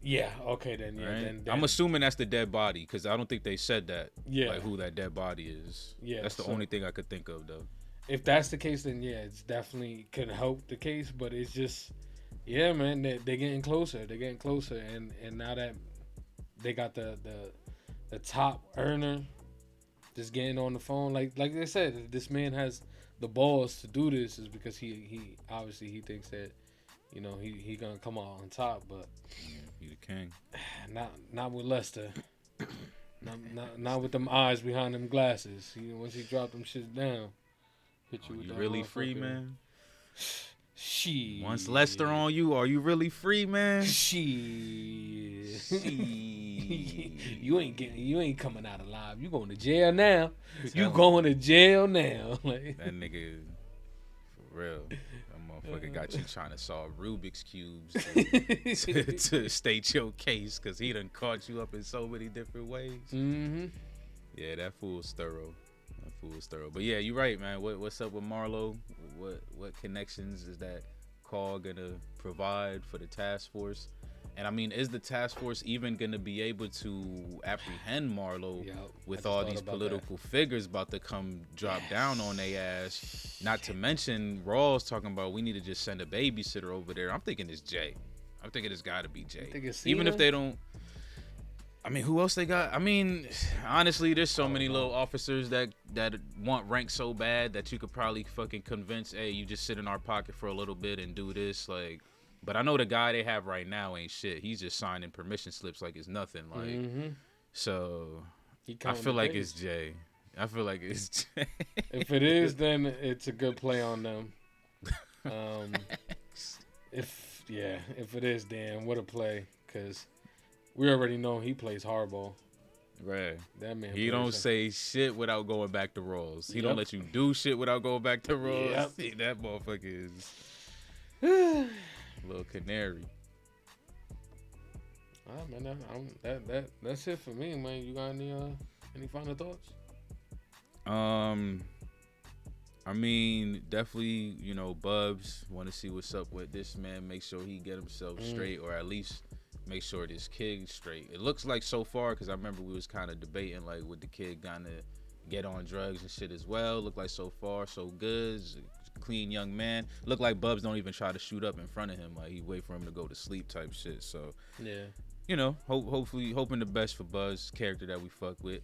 Yeah. Okay. Then. Yeah. Right? Then I'm assuming that's the dead body, because I don't think they said that. Yeah. Like, who that dead body is. Yeah. That's the only thing I could think of, though. If that's the case, then yeah, it's definitely could help the case. But it's just, yeah, man, they're getting closer. They're getting closer, and now that they got the top earner just getting on the phone, like they said, if this man has the balls to do this, is because he obviously he thinks that, you know, he gonna come out on top. But yeah, he the king. Not with Lester. not with them eyes behind them glasses. You know, once he dropped them shit down, hit you with You that really free, motherfucker. man? She. Once Lester on you, are you really free, man? You ain't coming out alive. You going to jail now. You going to jail now. Like, that nigga, for real. That motherfucker got you trying to solve Rubik's cubes to state your case, because he done caught you up in so many different ways. Yeah, that fool's thorough. But yeah, you're right, man. What's up with Marlo? What connections is that call gonna provide for the task force? And I mean, is the task force even gonna be able to apprehend Marlo with all these political figures about to come drop down on their ass? Not to mention, Raw's talking about we need to just send a babysitter over there. I'm thinking it's Jay. I'm thinking it's gotta be Jay. Even if they don't. I mean, who else they got? I mean, honestly, there's so many little officers that want rank so bad that you could probably fucking convince, hey, you just sit in our pocket for a little bit and do this. Like, but I know the guy they have right now ain't shit. He's just signing permission slips like it's nothing. Like, so I feel like it's Jay. If it is, then it's a good play on them. If it is, damn, what a play, because we already know he plays hardball. Right. That man. He don't say shit without going back to Rawls. He don't let you do shit without going back to Rawls. That motherfucker is. Little canary. All right, man. That's it for me, man. You got any final thoughts? I mean, definitely, Bubs want to see what's up with this man. Make sure he get himself straight, or at least make sure this kid straight. It looks like so far, because I remember we was kind of debating, like, would the kid kind of get on drugs and shit as well. Look like so far so good. Clean young man. Look like Bubs don't even try to shoot up in front of him. Like, he wait for him to go to sleep type shit. So, yeah, hopefully, hoping the best for Buzz, character that we fuck with.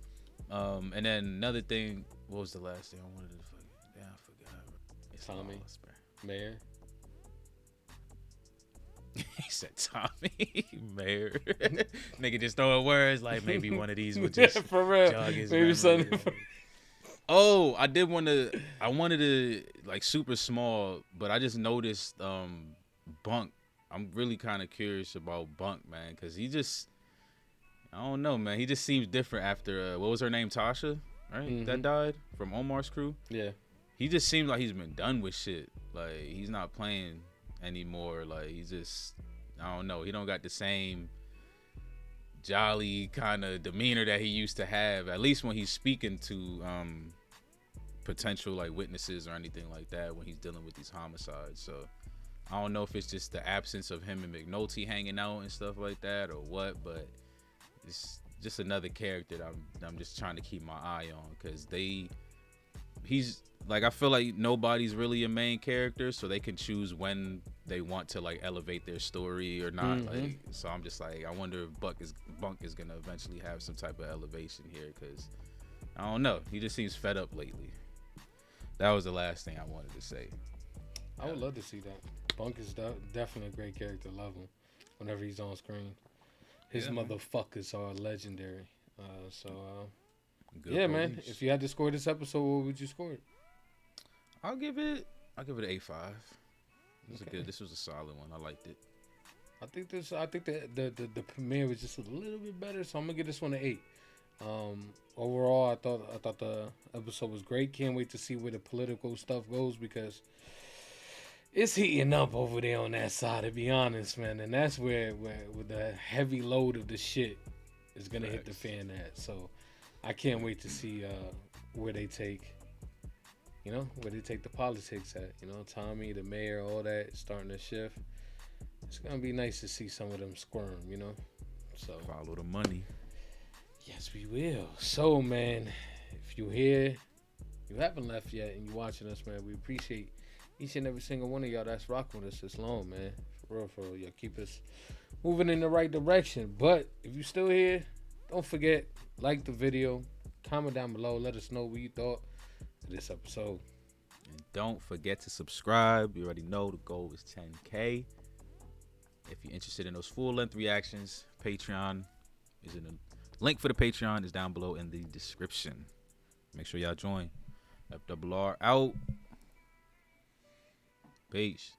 And then another thing, what was the last thing I wanted to fuck? Damn, I forgot. It's Tommy, lost, Mayor. He said Tommy, Mayor. Nigga just throwing words like maybe one of these would just for real. jog his Maybe memory. something. Oh, I wanted to like super small, but I just noticed Bunk. I'm really kind of curious about Bunk, man, because he just, I don't know, man. He just seems different after, what was her name? Tasha, right? Mm-hmm. That died from Omar's crew. Yeah. He just seems like he's been done with shit. Like, he's not playing anymore. Like, he's just, I don't know. He don't got the same jolly kind of demeanor that he used to have, at least when he's speaking to potential like witnesses or anything like that, when he's dealing with these homicides. So I don't know if it's just the absence of him and McNulty hanging out and stuff like that or what, but it's just another character that I'm just trying to keep my eye on, because he's like, I feel like nobody's really a main character, so they can choose when they want to like elevate their story or not. Mm-hmm. Like, so I'm just like, I wonder if Bunk is gonna eventually have some type of elevation here, because I don't know, he just seems fed up lately. That was the last thing I wanted to say. I would love to see that. Bunk is definitely a great character. Love him whenever he's on screen. His motherfuckers are legendary. Good yeah, police. man. If you had to score this episode, what would you score it? I'll give it an 8.5. This was a solid one. I liked it. I think the premiere was just a little bit better, so I'm gonna give this one an 8. Overall, I thought the episode was great. Can't wait to see where the political stuff goes, because it's heating up over there on that side, to be honest, man. And that's where the heavy load of the shit is gonna hit the fan at. So I can't wait to see where they take the politics at. Tommy, the mayor, all that starting to shift. It's gonna be nice to see some of them squirm, So follow the money. Yes, we will. So, man, if you're here, you haven't left yet, and you're watching us, man, we appreciate each and every single one of y'all that's rocking with us this long, man. For real, y'all keep us moving in the right direction. But if you're still here, don't forget, like the video, comment down below, let us know what you thought of this episode. And don't forget to subscribe. You already know the goal is 10K. If you're interested in those full-length reactions, Patreon is in the link for the Patreon is down below in the description. Make sure y'all join. FRR out. Peace.